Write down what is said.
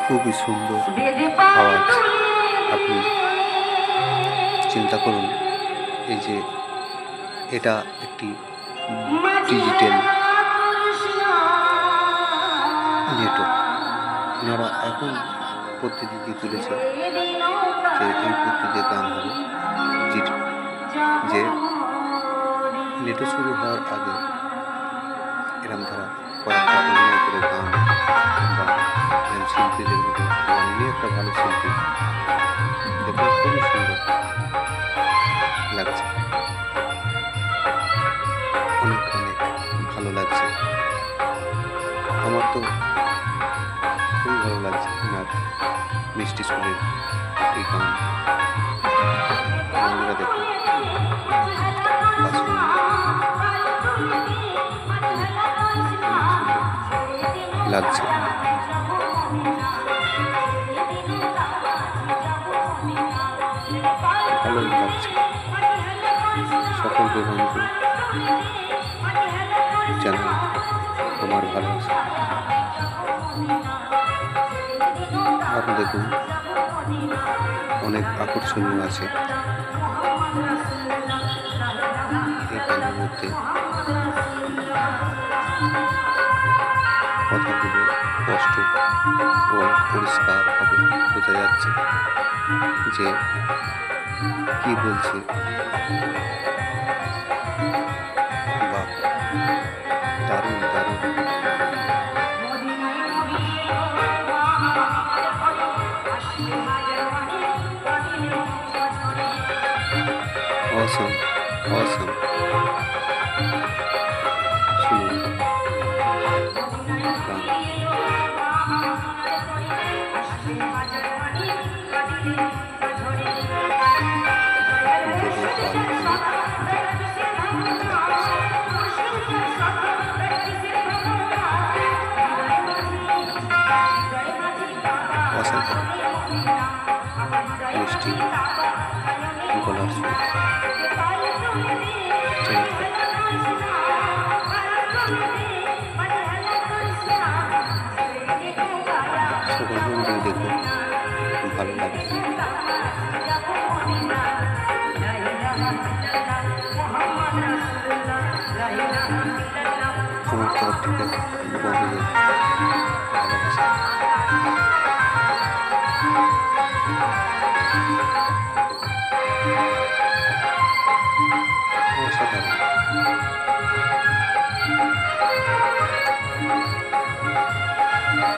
খুবই সুন্দর আওয়াজ। আপনি চিন্তা করুন, এই যে এটা একটি ডিজিটাল নেটওয়ার্ক। ওনারা এখন পদ্ধতি দিয়ে তুলেছে যে এই পদ্ধতিতে গান হবে, যে নেটওয়ার্ক শুরু হওয়ার আগে এরম ধারা কয়েকটা অভিনয় করে গান বা শিল্পীদের মতো বানিয়ে একটা ভালো শিল্পী দেখুন, খুবই সুন্দর লাগছে, অনেক অনেক ভালো লাগছে। আমার তো খুবই ভালো লাগছে ওনার মিষ্টি সুরের এই গান। বন্ধুরা দেখুন, লাগছে। ভালোই লাগছে। সকলকে বন্ধু জানাই আমার ভালোবাসা। আরও দেখুন, অনেক আকর্ষণীয় আছে এই গানের মধ্যে। কথাগুলো স্পষ্ট ও পরিষ্কারভাবে বোঝা যাচ্ছে যে কি বলছে। বাহ, দারুণ দারুণ। Awesome, awesome.